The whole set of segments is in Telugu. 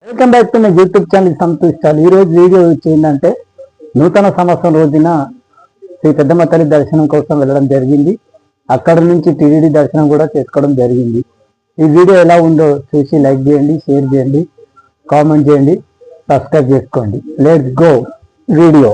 Welcome back to my YouTube channel సంతోషాలు. ఈ రోజు వీడియో ఏంటంటే నూతన సంవత్సరం రోజున శ్రీ పెద్దమ్మ తల్లి దర్శనం కోసం వెళ్ళడం జరిగింది. అక్కడ నుంచి టీటీడీ దర్శనం కూడా చేసుకోవడం జరిగింది. ఈ వీడియో ఎలా ఉందో చూసి లైక్ చేయండి, షేర్ చేయండి, కామెంట్ చేయండి, సబ్స్క్రైబ్ చేసుకోండి. Let's go video.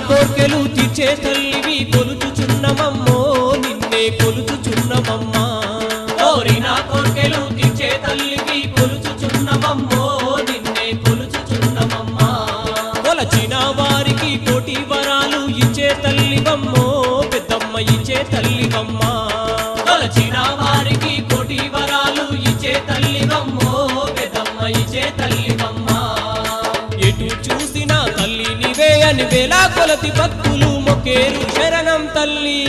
కోర్కెలు తీర్చే తల్లివి కొలుచుచున్నమమ్మో నిన్నే కొలుచుచున్నమమ్మా. కోరినా కోర్కెలు తీర్చే తల్లివి కొలుచుచున్నమమ్మో నిన్నే కొలుచుచున్నమమ్మా. కొలచిన వారికి కోటి వరాలు ఇచ్చే తల్లివమ్మో పెద్దమ్మ ఇచ్చే తల్లివమ్మా. కొలచిన వారికి కోటి వరాలు ఇచ్చే తల్లివమ్మో పెద్దమ్మ ఇచ్చే తల్లివమ్మా. ఎటు చూసినా తల్లి నివే అని వేలా కొలతి భక్తులు మొక్కేరు శరణం తల్లి.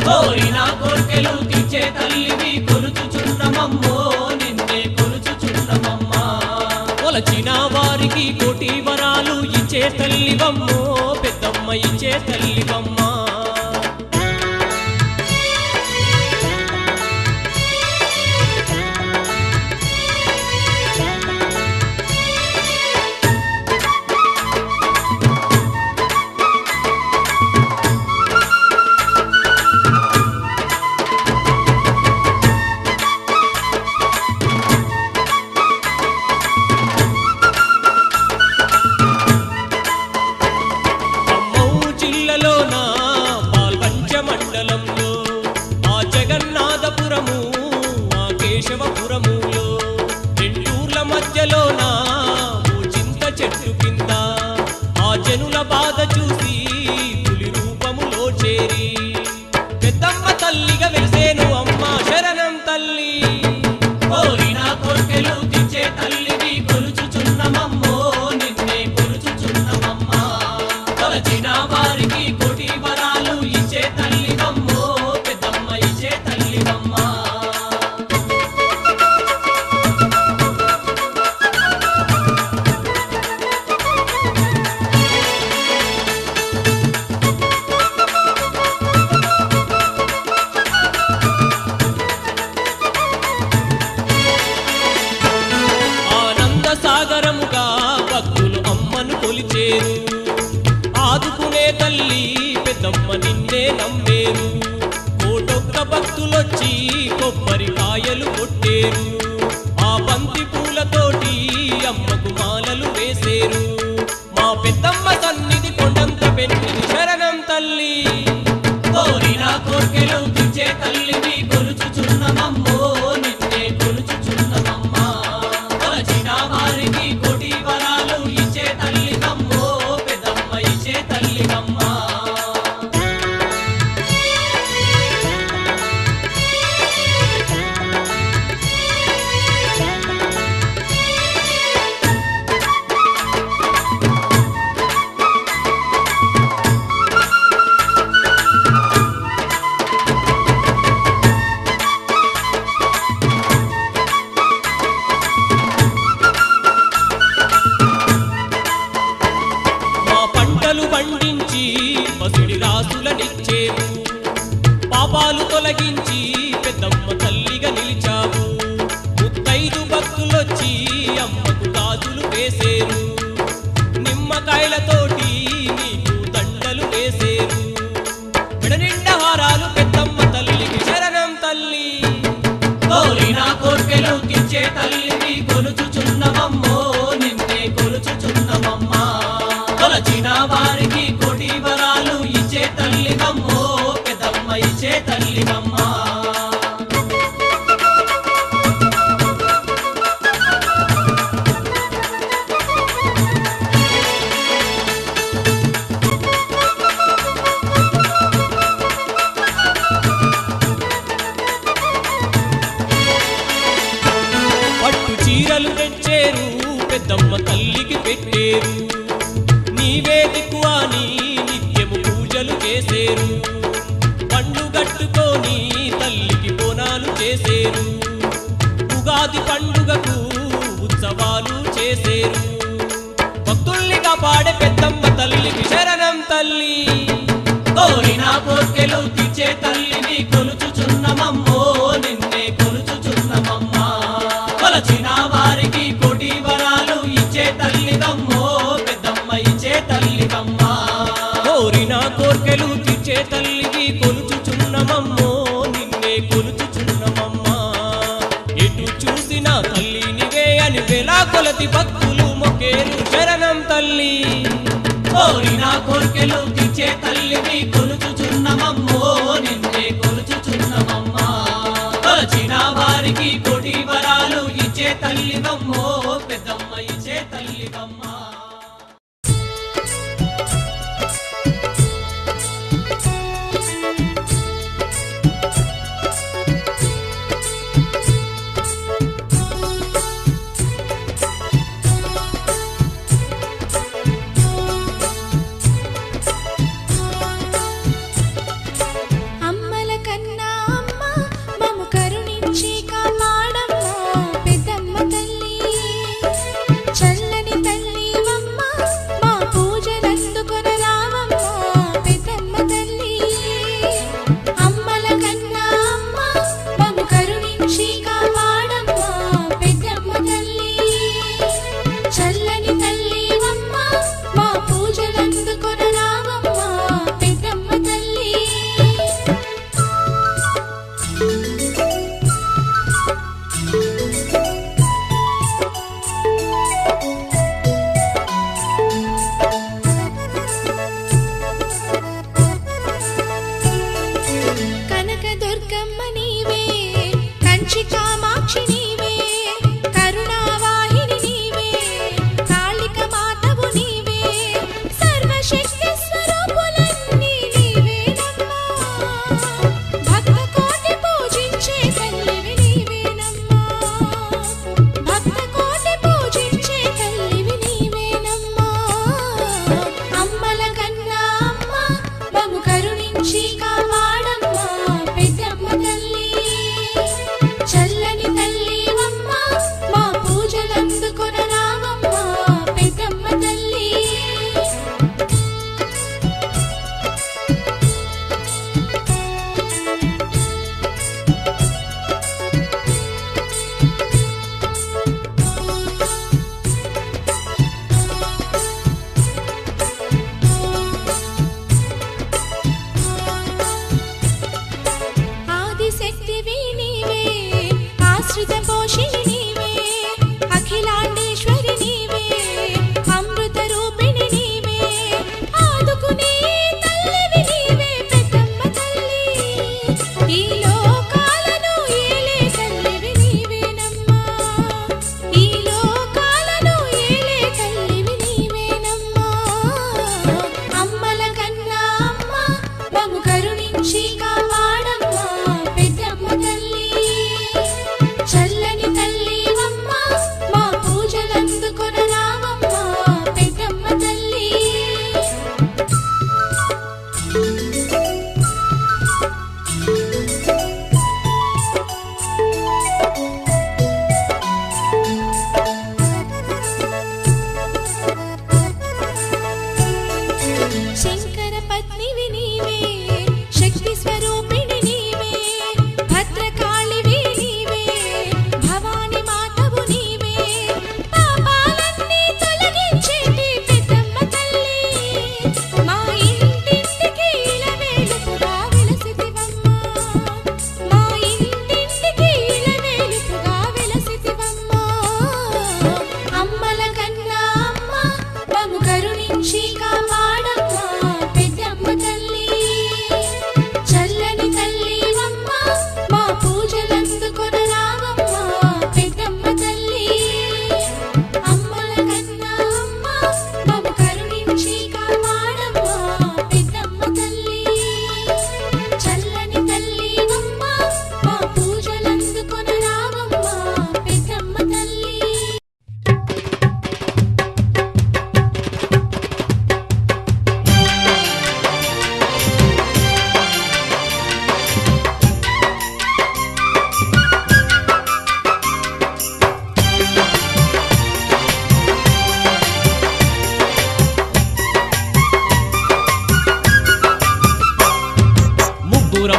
కోరినా కోర్కెలు తీర్చే తల్లివి కొలుచుచున్నమమ్మో నిన్నే కొలుచుచున్నమమ్మా. కొలచిన వారికి కోటి వరాలు ఇచ్చే తల్లివమ్మో పెద్దమ్మ ఇచ్చే తల్లివమ్మా. కేశవపురములో రెండూర్ల మధ్యలోన చింత చెట్టు కింద ఆ జనుల బాధ చూసి పులి రూపములో చేరి పెద్దమ్మ తల్లిగా వెలిసేను అమ్మ శరణం తల్లి. కోరినా కోర్కెలు తీర్చే తల్లివి కొలుచుచున్నమమ్మో నిన్నే కొలుచుచున్నమమ్మా. కొలచిన వారికి కోటి వరాలు ఇచ్చే తల్లివమ్మో పెద్దమ్మ ఇచ్చే తల్లివమ్మా. సాగరముగా భక్తులు అమ్మను కొలిచేరు. ఆదుకునే తల్లి పెద్దమ్మ నిన్నే నమ్మేరు. కోటొక్క భక్తులొచ్చి కొబ్బరికాయలు కొట్టేరు. ఆ బంతి పూలతోటి అమ్మకు మాలలు వేసేరు. మా పెద్దమ్మ సన్నిధి కొండంత పెన్నిది శరణం తల్లి. కోరినా కోర్కెలు తీర్చే తల్లివి కొలుచుచున్నమమ్మో నిన్నే కొలుచుచున్నమమ్మా. కొలచిన వారికి కోటి వరాలు ఇచ్చే తల్లివమ్మో పెద్దమ్మ ఇచ్చే తల్లివమ్మా. పండించి పసిడి రాసులనిచ్చేవు. పాపాలు తొలగించి పెద్దమ్మ తల్లిగా నిలిచావు. ముత్తైదు భక్తులొచ్చి అమ్మకు గాజులు వేసేరు. నిమ్మకాయలతోటి నీకు దండలు వేసేరు. మెడనిండా హారాలు పెద్దమ్మ తల్లికి శరణం తల్లి. కోరినా కోర్కెలు తీర్చే తల్లివి కొలుచుచున్నమమ్మో నిన్నే కొలుచుచున్నమమ్మా. కొలచిన వారికి కోటి వరాలు ఇచ్చే తల్లివమ్మో పెద్దమ్మ ఇచ్చే తల్లివమ్మా. చేసేరు నీవే దిక్కువాని నిత్యము పూజలు చేసేరు పండు గట్టుకొని తల్లికి బోనాలు చేసేరు ఉగాది పండుగకు ఉత్సవాలు చేసేరు భక్తుల్ని కాపాడే పెద్దమ్మ తల్లికి శరణం తల్లి కోరిన కోర్కెలు తీర్చే తల్లిని కొలుచుచున్నమమ్మో నిన్నే కొలుచుచున్నమమ్మా కొలచిన వారికి కోటి వరాలు ఇచ్చే తల్లిదమ్మో పెద్దమ్మ ఇచ్చే తల్లిదమ్మా కోరిన కోర్కెలు తీర్చే తల్లికి కొలుచుచున్నమమ్మో నిన్నే కొలుచుచున్నమమ్మా ఎటు చూసిన తల్లి నివే అని వేలా కొలతి భక్తులు మొక్కేరు శరణం తల్లి కోరిన కోర్కెలు తీర్చే తల్లిని కొలుచుచున్నమమ్మో నిన్నే కొలుచుచున్నమమ్మా కొలచిన వారికి కోటి వరాలు ఇచ్చే తల్లిదమ్మో పెద్దమ్మ ఇచ్చే తల్లిదమ్మా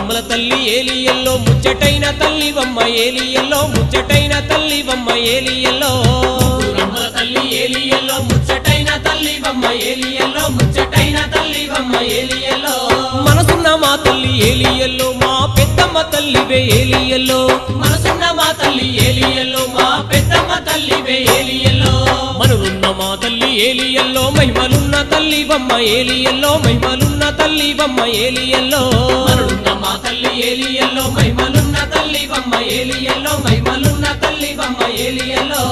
ముగ్గురమ్మల తల్లి ఏలియల్లో ముచ్చటైన తల్లివమ్మ ఏలియల్లో ముచ్చటైన తల్లివమ్మ ఏలియల్లో ముగ్గురమ్మల తల్లి ఏలియల్లో ముచ్చటైన తల్లివమ్మ ఏలియల్లో ముచ్చటైన తల్లివమ్మ ఏలియల్లో మనసున్న మా తల్లి ఏలియల్లో మా పెద్దమ్మ తల్లివే ఏలియల్లో మనసున్న మా తల్లి ఏలియల్లో మా పెద్దమ్మ తల్లివే ఏలియల్లో మనులున్న మా తల్లి ఏలియల్లో మహిమలున్న తల్లివమ్మ ఏలియల్లో మహిమలున్న తల్లివమ్మ ఏలియల్లో మనులున్న మా తల్లి ఏలియల్లో మహిమలున్న తల్లివమ్మ ఏలియల్లో మహిమలున్న తల్లివమ్మ ఏలియల్లో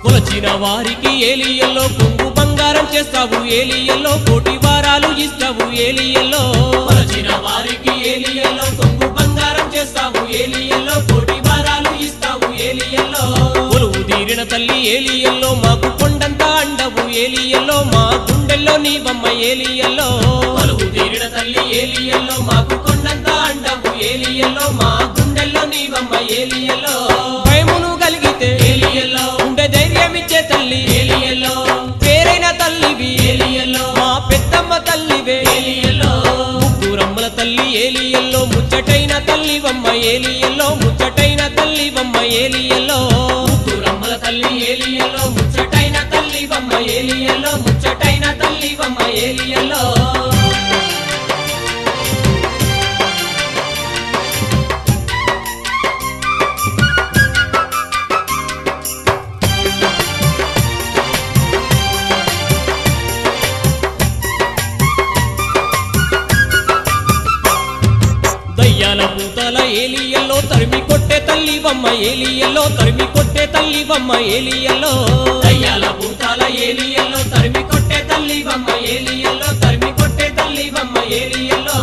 కొలచిన వారికి ఏలియల్లో కొంగు బంగారం చేస్తావు ఏలియల్లో కోటి వారాలు ఇస్తావు ఏలియల్లో కొలచిన వారికి ఏలియల్లో కొంగు బంగారం చేస్తావు ఏలియల్లో కోటి వారాలు ఇస్తావు ఏలియల్లో కొలువు తీరిన తల్లి ఏలియల్లో మాకు కొండంత అండవు ఏలియల్లో మా గుండెల్లో నీవమ్మ ఏలియల్లో కొలువు తీరిన తల్లి ఏలియల్లో మాకు కొండంత అండవు ఏలియల్లో మా గుండెల్లో నీవమ్మ ఏలియల్లో భయమును కలిగితే ఏలియల్లో ఉండే ధైర్యమిచ్చే తల్లి ఏలియల్లో పేరైన తల్లివి ఏలియల్లో మా పెద్దమ్మ తల్లివే ఏలియల్లో ముగ్గురమ్మల తల్లి ఏలియల్లో ముచ్చటైన తల్లివమ్మ ఏలియల్లో ముచ్చటైన తల్లివమ్మ ఏలియల్లో ముగ్గురమ్మల తల్లి ఏలియల్లో ముచ్చటైన తల్లివమ్మ ఏలియల్లో ముచ్చటైన తల్లివమ్మ ఏలియల్లో దయ్యాల భూతాల ఏలియల్లో తరిమి కొట్టే తల్లివమ్మ ఏలియల్లో తరిమి కొట్టే తల్లివమ్మ ఏలియల్లో దయ్యాల భూతాల ఏలియల్లో తరిమి కొట్టే తల్లివమ్మ ఏలియల్లో తరిమి కొట్టే తల్లివమ్మ ఏలియల్లో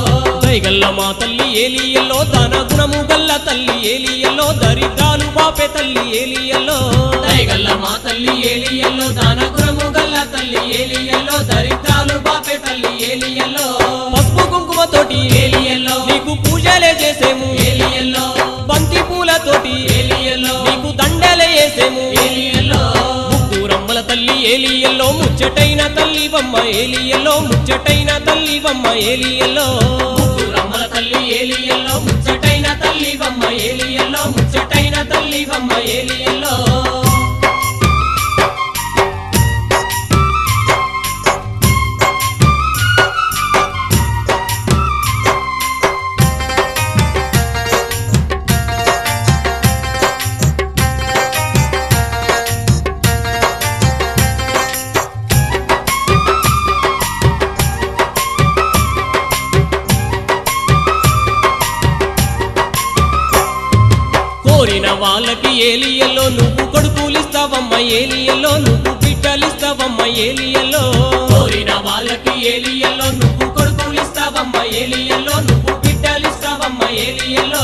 దైగల్ల మా తల్లి ఏలియల్లో దాన గుణము గల్ల తల్లి ఏలియల్లో దరిద్రాలు బాపే తల్లి ఏలియల్లో దైగల్ల మా తల్లి ఏలియల్లో దాన గుణము గల్ల తల్లి ఏలియల్లో దరిద్రాలు బాపే తల్లి ఏలియల్లో పసుపు కుంకుమతోటి ఏలియల్లో నీకు పూజలే చేసేము ఏలియల్లో బంతి పూలతోటి ఏలియల్లో నీకు దండలే వేసేము ఏలియల్లో ముగ్గురమ్మల తల్లి ఏలియల్లో ముచ్చటైన తల్లివమ్మ ఏలియల్లో ముచ్చటైన తల్లివమ్మ ఏలియల్లో ముగ్గురమ్మల తల్లి ఏలియల్లో ముచ్చటైన తల్లివమ్మ ఏలియల్లో ముచ్చటైన తల్లివమ్మ ఏలియల్లో కోరిన వాళ్ళకి ఏలియల్లో నువ్వు కొడుకులిస్తావమ్మ ఏలియల్లో నువ్వు బిడ్డలిస్తావమ్మ ఏలియల్లో కోరిన వాళ్ళకి ఏలియల్లో నువ్వు కొడుకులిస్తావమ్మ ఏలియల్లో నువ్వు బిడ్డలిస్తావమ్మ ఏలియల్లో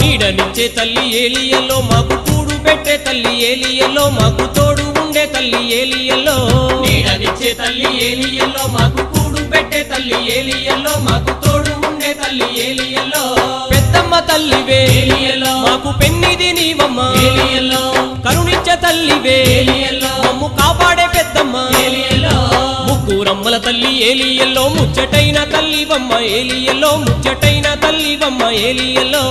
నీడనిచ్చే తల్లి ఏలియల్లో మాకు కూడు పెట్టే తల్లి ఏలియల్లో మాకు తోడు ఉండే తల్లి ఏలియల్లో నీడనిచ్చే తల్లి ఏలియల్లో మాకు కూడు పెట్టే తల్లి ఏలియల్లో మాకు తోడు ఉండే తల్లి ఏలియల్లో పెద్దమ్మ తల్లివే ఏలియల్లో మాకు పెన్నిది నీవమ్మ ఏలియల్లో కరుణించే తల్లివే ఏలియల్లో మమ్ము కాపాడే పెద్దమ్మ ఏలియల్లో ముగ్గురమ్మల తల్లి ఏలియల్లో ముచ్చటైన తల్లివమ్మ ఏలియల్లో ముచ్చటైన తల్లివమ్మ ఏలియల్లో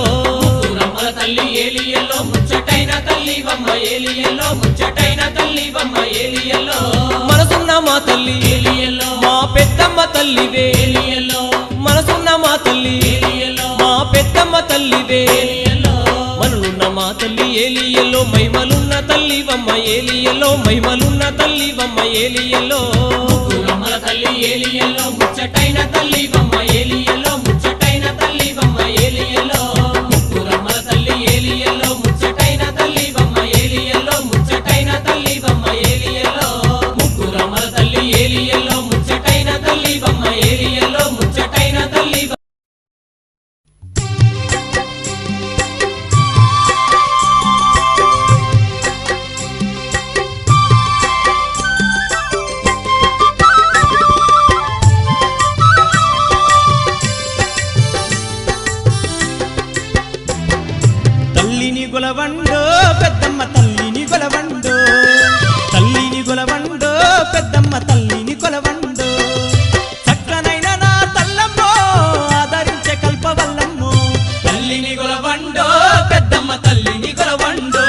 ముగ్గురమ్మల తల్లి ఏలియల్లో ముచ్చటైన తల్లివమ్మ ఏలియల్లో ముచ్చటైన తల్లివమ్మ ఏలియల్లో మనసున్న మా తల్లి ఏలియల్లో మా పెద్దమ్మ తల్లివే ఏలియల్లో మనసున్న మా తల్లి ఏలియల్లో మా పెద్దమ్మ తల్లివే ఏలియల్లో మనులున్న మా తల్లి ఏలియల్లో మహిమలున్న తల్లివమ్మ ఏలియల్లో మహిమలున్న తల్లివమ్మ ఏలియల్లో ముగ్గురమ్మల తల్లి ఏలియల్లో ముచ్చటైన తల్లివమ్మ ఏలియల్లో ముచ్చటైన తల్లివమ్మ ఏలియల్లో ముగ్గురమ్మల తల్లి ఏలియల్లో ముచ్చటైన తల్లివమ్మ ఏలియల్లో ముచ్చటైన తల్లివమ్మ ఏలియల్లో ముగ్గురమ్మల తల్లి ఏలియల్లో ముచ్చటైన తల్లివమ్మ ఏలియల్లో ముచ్చటైన తల్లివమ్మ గొలవండో పెద్దమ్మ తల్లిని గొలవండో తల్లిని గొలవండో పెద్దమ్మ తల్లిని గొలవండో చక్కనైన నా తల్లమ్మో ఆదరించే కల్పవల్లమ్మో తల్లిని గొలవండో పెద్దమ్మ తల్లిని గొలవండో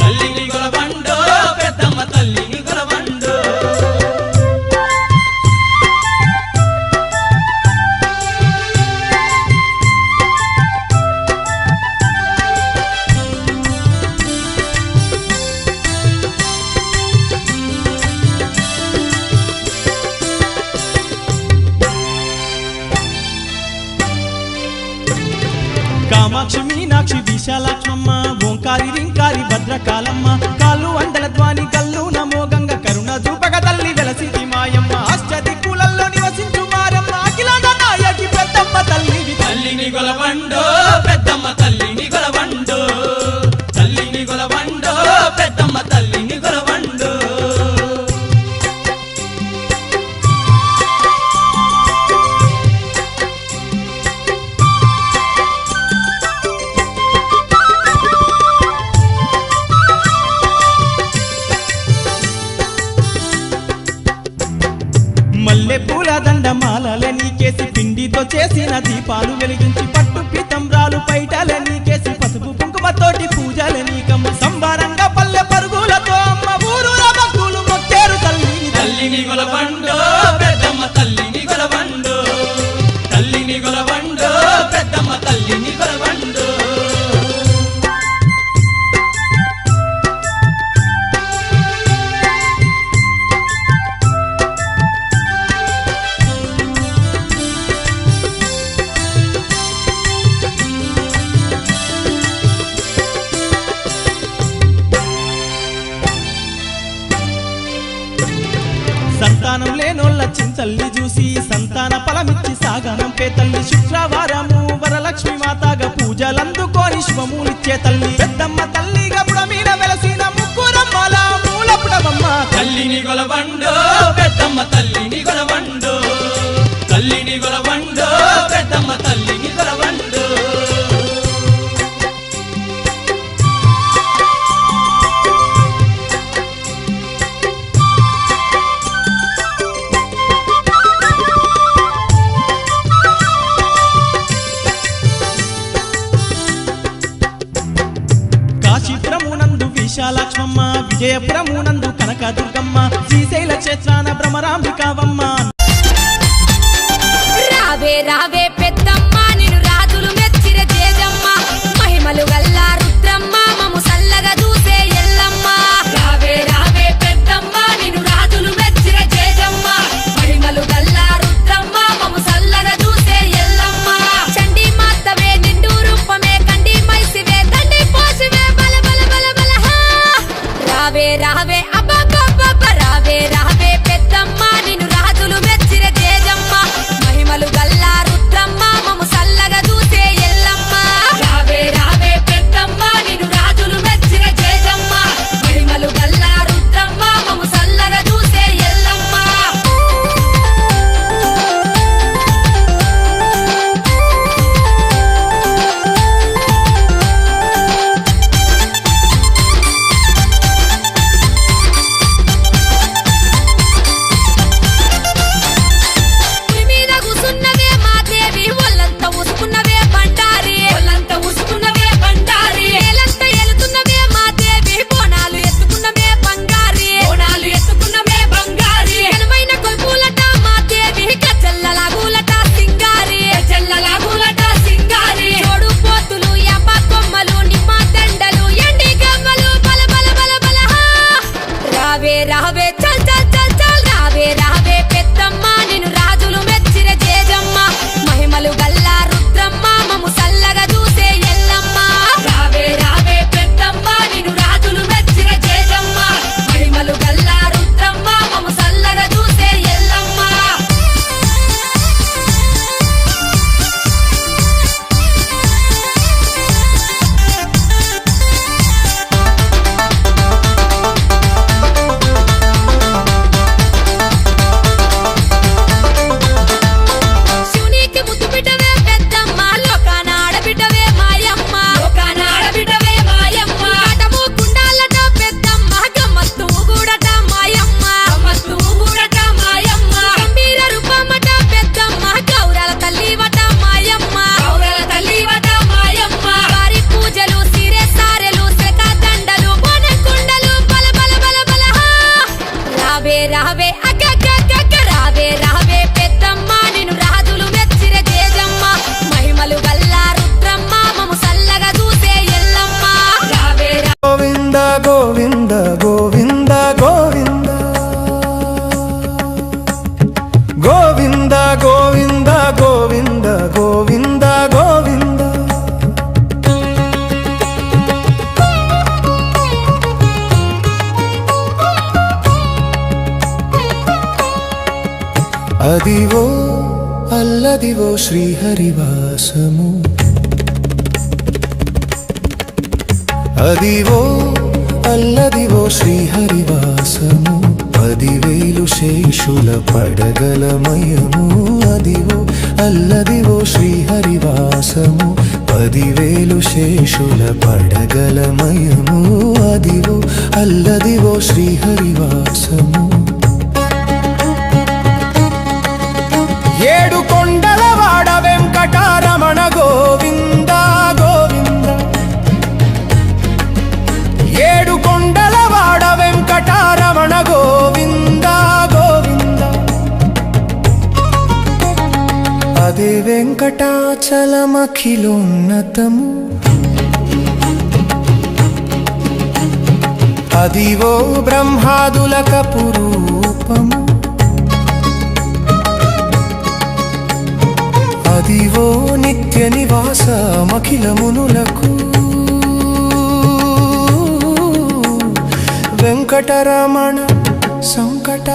తల్లిని గొలవండో పెద్దమ్మ తల్లిని గొలవండో కామాక్షి మీనాక్షి విశాలాక్షమ్మ ఓంకారి రింకారి భద్రకాలమ్మ కాళ్ళు అండల ధ్వాని కల్లు నమో గంగ కరుణ చూపక తల్లి వెలసిటి మాయమ్మ అష్టదిక్కులలో నివసించు మారమ్మ అఖిలాండ నాయకి పెద్దమ్మ తల్లివి తల్లిని గొలవండో పెద్దమ్మ తల్లిని గొలవండో తల్లిని గొలవండో పెద్దమ్మ తల్లిని గొలవండో మల్లె పూల దండమాలల నీకేసి పిండితో చేసిన దీపాలు వెలిగించి పట్టు పీతంబ్రాలు పైటల నీకేసి పసుపు కుంకుమతోటి పూజల నీకమ్మ సంబారంగా పల్లె పరుగులతో అమ్మ ఊరుల భక్తులు మొక్కేరు తల్లిని తల్లిని గొలవండో పెద్దమ్మ తల్లిని గొలవండో తల్లిని గొలవండో పెద్దమ్మ తల్లిని గొలవండో సంతానం లేనోళ్ళ చింతల్లి చూసి సంతాన ఫలమిచ్చి సాగనం పే తల్లి శుక్రవారము వరలక్ష్మి మాతాగా పూజలందుకోని శుభములిచ్చే తల్లి పెద్దమ్మ తల్లిగా పుడమీన వెలసిన ముక్కురమ్మల మూలపుడమమ్మ తల్లిని గొలవండో పెద్దమ్మ తల్లిని గొలవండో తల్లిని గొలవండో పెద్దమ్మ తల్లిని గొలవండో కాశీపురమునందు విశాలాక్షమ్మ విజయపురమునందు కనకదుర్గమ్మ శ్రీశైల క్షేత్రాన భ్రమరాంబికావమ్మ రావే రావే పెద్దమ్మ నిన్ను రాజులు మెచ్చిర జేజమ్మ మహిమలు గల్లా రుద్రమ్మ మము సల్లగా చూసే ఎల్లమ్మ రావే రావే పెద్దమ్మ నిన్ను రాజులు మెచ్చిర జేజమ్మ మహిమలు గల్లా రుద్రమ్మ మము సల్లగా చూసే ఎల్లమ్మ చండి మాతవే నిండు రూపమే కండి మైసివే దండి పోసివే బల బల బల బల హా రావే రావే అబ్బబ్బబ్బ రావే రావే పెద్దమ్మ నిన్ను రాజులు మెచ్చిర జేజమ్మ మహిమలు గల్లా రుద్రమ్మ అల్లదివో శ్రీహరివాసము అదివో అల్లదివో శ్రీహరివాసము 10,000 శేషుల పడగలమయము అదివో అల్లదివో శ్రీహరివాసము 10,000 శేషుల పడగలమయము అదివో అల్లదివో శ్రీహరివాసము 7 కొండల వాడ వెంకటరమణ గోవింద గోవింద 7 కొండల వాడ వెంకటరమణ గోవింద గోవింద అదే వెంకటాచలమఖిలోన్నతము అదివో బ్రహ్మాదుల కపురూపము అదివో నిత్య నివాసమఖిలమునులకు వెంకటరమణ సంకట